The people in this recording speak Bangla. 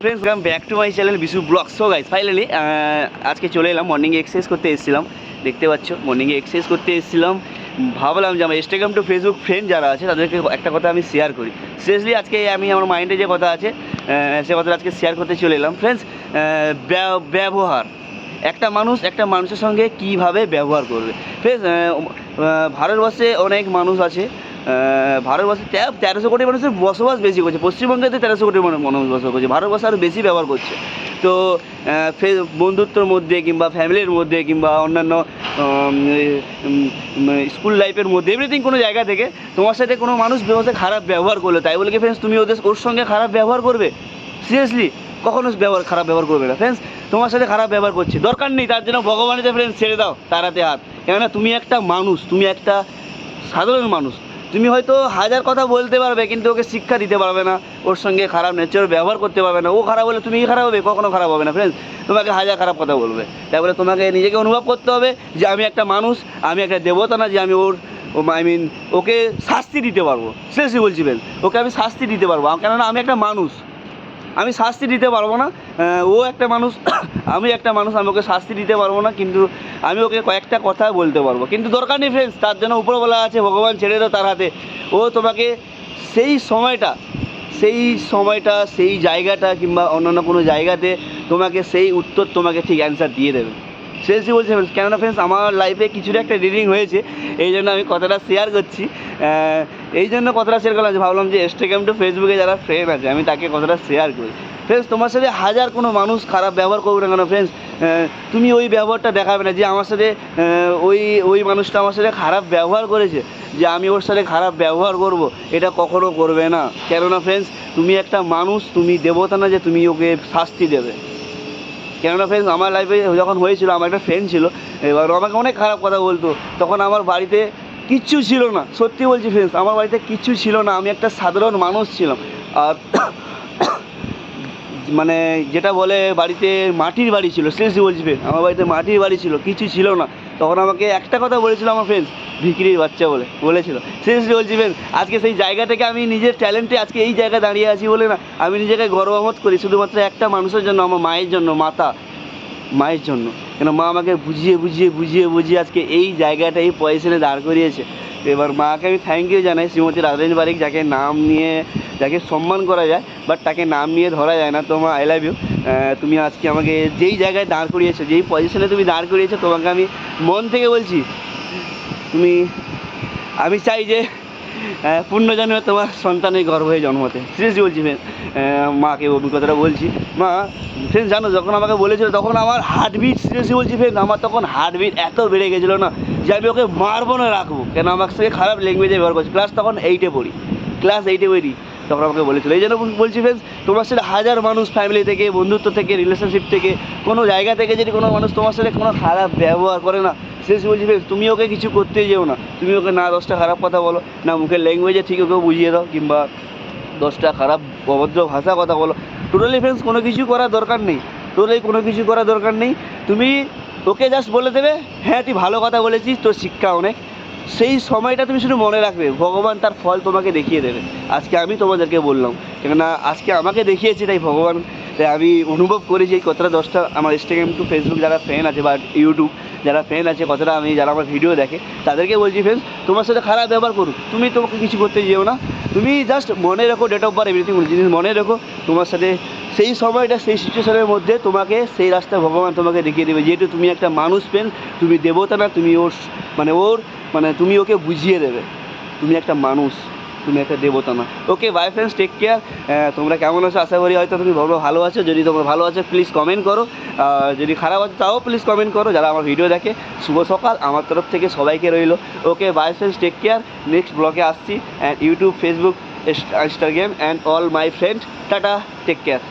Friends come back to my channel Bishu vlog. So guys finally আজকে চলে এলাম, মর্নিংয়ে এক্সারসাইজ করতে এসেছিলাম, দেখতে পাচ্ছ মর্নিংয়ে এক্সারসাইজ করতে এসেছিলাম। ভাবলাম যে আমার ইনস্টাগ্রাম টু ফেসবুক ফ্রেন্ড যারা আছে তাদেরকে একটা কথা আমি শেয়ার করি। সিরিয়াসলি আজকে আমি আমার মাইন্ডে যে কথা আছে সে কথাটা আজকে শেয়ার করতে চলে এলাম। ফ্রেন্ডস, ব্যবহার, একটা মানুষ একটা মানুষের সঙ্গে কীভাবে ব্যবহার করবে। ফ্রেন্ডস, ভারতবর্ষে অনেক মানুষ আছে, ভারতবর্ষে 1300 কোটি মানুষের বসবাস বেশি করছে, পশ্চিমবঙ্গেতে 1300 কোটি মানুষ বসবাস করছে, ভারতবর্ষে আরও বেশি ব্যবহার করছে। তো বন্ধুত্বর মধ্যে কিংবা ফ্যামিলির মধ্যে কিংবা অন্যান্য স্কুল লাইফের মধ্যে এভরিথিং কোনো জায়গা থেকে তোমার সাথে কোনো মানুষ খারাপ ব্যবহার করলো, তাই বলে কি ফ্রেন্ডস তুমি ওর সঙ্গে খারাপ ব্যবহার করবে? সিরিয়াসলি কখনো খারাপ ব্যবহার করবে না। ফ্রেন্ডস, তোমার সাথে খারাপ ব্যবহার করছে, দরকার নেই, তার জন্য ভগবানের ফ্রেন্ডস ছেড়ে দাও তার হাতে হাত। কেননা তুমি একটা মানুষ, তুমি একটা সাধারণ মানুষ, তুমি হয়তো হাজার কথা বলতে পারবে কিন্তু ওকে শিক্ষা দিতে পারবে না, ওর সঙ্গে খারাপ নেচার ব্যবহার করতে পারবে না। ও খারাপ হলে তুমি খারাপ হবে? কখনো খারাপ হবে না ফ্রেন্ডস, তোমাকে হাজার খারাপ কথা বলবে। তাই বলে তোমাকে নিজেকে অনুভব করতে হবে যে আমি একটা মানুষ, আমি একটা দেবতা না যে আমি ওকে শাস্তি দিতে পারবো। সিরিয়াসলি বলছি ফ্রেন্ডস, ওকে আমি শাস্তি দিতে পারবো, কেননা আমি একটা মানুষ, আমি শাস্তি দিতে পারবো না। ও একটা মানুষ, আমি একটা মানুষ, আমি ওকে শাস্তি দিতে পারবো না, কিন্তু আমি ওকে কয়েকটা কথা বলতে পারবো। কিন্তু দরকার নেই ফ্রেন্ডস, তার জন্য উপরওয়ালা আছে, ভগবান ছেড়ে দাও তার হাতে। ও তোমাকে সেই সময়টা সেই জায়গাটা কিংবা অন্যান্য কোনো জায়গাতে তোমাকে সেই উত্তর তোমাকে ঠিক অ্যান্সার দিয়ে দেবে। সিরিয়াসলি বলছি ফ্রেন্ডস, কেননা ফ্রেন্ডস আমার লাইফে কিছুটা একটা রিডিং হয়েছে, এই জন্য আমি কথাটা শেয়ার করছি। এই জন্য কথাটা শেয়ার করলাম যে ভাবলাম যে ইনস্টাগ্রাম টু ফেসবুকে যারা ফ্রেন্ড আছে আমি তাকে কথাটা শেয়ার করি। ফ্রেন্ডস, তোমার সাথে হাজার কোনো মানুষ খারাপ ব্যবহার করবে না কেন ফ্রেন্ডস, তুমি ওই ব্যবহারটা দেখাবে না যে আমার সাথে ওই মানুষটা আমার সাথে খারাপ ব্যবহার করেছে, যে আমি ওর সাথে খারাপ ব্যবহার করব, এটা কখনো করবে না। কেননা ফ্রেন্ডস, তুমি একটা মানুষ, তুমি দেবতা না যে তুমি ওকে শাস্তি দেবে। কেননা ফ্রেন্ডস, আমার লাইফে যখন হয়েছিল, আমার একটা ফ্রেন্ড ছিল, এবার আমাকে অনেক খারাপ কথা বলতো, তখন আমার বাড়িতে কিচ্ছু ছিল না। সত্যি বলছি ফ্রেন্ডস, আমার বাড়িতে কিচ্ছু ছিল না, আমি একটা সাধারণ মানুষ ছিলাম। আর মানে যেটা বলে বাড়িতে মাটির বাড়ি ছিল, সিরিয়াসলি বলছি ফ্রেন্ড, আমার বাড়িতে মাটির বাড়ি ছিল, কিছু ছিল না। তখন আমাকে একটা কথা বলেছিল আমার ফ্রেন্ডস, ভিখিরির বাচ্চা বলেছিল। সিরিয়াসলি বলছি ফ্রেন্ডস, আজকে সেই জায়গা থেকে আমি নিজের ট্যালেন্টে আজকে এই জায়গায় দাঁড়িয়ে আছি বলে না আমি নিজেকে গর্ববোধ করি, শুধুমাত্র একটা মানুষের জন্য, আমার মায়ের জন্য, মায়ের জন্য। কেন মা আমাকে বুঝিয়ে আজকে এই জায়গাটা, এই পজিশনে দাঁড় করিয়েছে। এবার মাকে আমি থ্যাংক ইউ জানাই, শ্রীমতী রাজরানী বারিক, যাকে সম্মান করা যায় বাট তাকে নাম নিয়ে ধরা যায় না। তো মা, আই লাভ ইউ। তুমি আজকে আমাকে যেই জায়গায় দাঁড় করিয়েছো, যেই পজিশনে তুমি দাঁড় করিয়েছো, তোমাকে আমি মন থেকে বলছি, আমি চাই যে পুণ্যজন্মে তোমার সন্তানের গর্ভে জন্মতে। সিরিয়াসলি বলছি ফ্রেন্ড, মাকে অভিজ্ঞতাটা বলছি। মা ফ্রেন্ড জানো, যখন আমাকে বলেছিল তখন আমার হার্টবিট, সিরিয়াসলি বলছি ফ্রেন্ড, আমার তখন হার্টবিট এত বেড়ে গেছিলো না যে আমি ওকে মারবো না, রাখবো। কেন আমার সঙ্গে খারাপ ল্যাঙ্গুয়েজে ব্যবহার করছি। তখন ক্লাস এইটে পড়ি, তখন আমাকে বলেছিলো। এই জন্য বলছি ফ্রেন্ডস, তোমার সাথে হাজার মানুষ, ফ্যামিলি থেকে, বন্ধুত্ব থেকে, রিলেশনশিপ থেকে, কোনো জায়গা থেকে যদি কোনো মানুষ তোমার সাথে কোনো খারাপ ব্যবহার করে না, শেষ বলছি ফ্রেন্ডস, তুমি ওকে কিছু করতেই যেও না। তুমি ওকে না 10টা খারাপ কথা বলো, না মুখের ল্যাঙ্গুয়েজে ঠিক ওকে বুঝিয়ে দাও, কিংবা 10টা খারাপ অভদ্র ভাষা কথা বলো। টোটালি ফ্রেন্ডস কোনো কিছু করার দরকার নেই। তুমি ওকে জাস্ট বলে দেবে, হ্যাঁ তুই ভালো কথা বলেছিস, তোর শিক্ষা অনেক। সেই সময়টা তুমি শুধু মনে রাখবে, ভগবান তার ফল তোমাকে দেখিয়ে দেবে। আজকে আমি তোমাদেরকে বললাম, কেননা আজকে আমাকে দেখিয়েছে, তাই ভগবান, তাই আমি অনুভব করেছি এই কথাটা। 10টা আমার ইনস্টাগ্রাম টু ফেসবুক যারা ফ্রেন্ড আছে বা ইউটিউব যারা ফ্রেন্ড আছে, কথাটা যারা আমার ভিডিও দেখে তাদেরকে বলছি, ফ্রেন্ডস তোমার সাথে খারাপ ব্যবহার করুক, তুমি তোমাকে কিছু করতে যেও না। তুমি জাস্ট মনে রেখো, ডেট অফ বার্থ এভরিথিং জিনিস মনে রেখো। তোমার সাথে সেই সময়টা, সেই সিচুয়েশনের মধ্যে তোমাকে সেই রাস্তা ভগবান তোমাকে দেখিয়ে দেবে। যেহেতু তুমি একটা মানুষ ফ্রেন্ড, তুমি দেবতা না, তুমি তুমি ওকে বুঝিয়ে দেবে, তুমি একটা মানুষ, তুমি একটা দেবতা না। Okay bye friends, take care. তোমরা কেমন আছো? আশা করি হয়তো তুমি ভালো আছো। যদি তোমরা ভালো আছো প্লিজ কমেন্ট করো, যদি খারাপ আছো তাও প্লিজ কমেন্ট করো। যারা আমার ভিডিও দেখে, শুভ সকাল আমার তরফ থেকে সবাইকে রইলো। Okay bye friends, take care. Next ব্লগে আসছি, and YouTube, Facebook, Instagram and all my friend, tata, take care.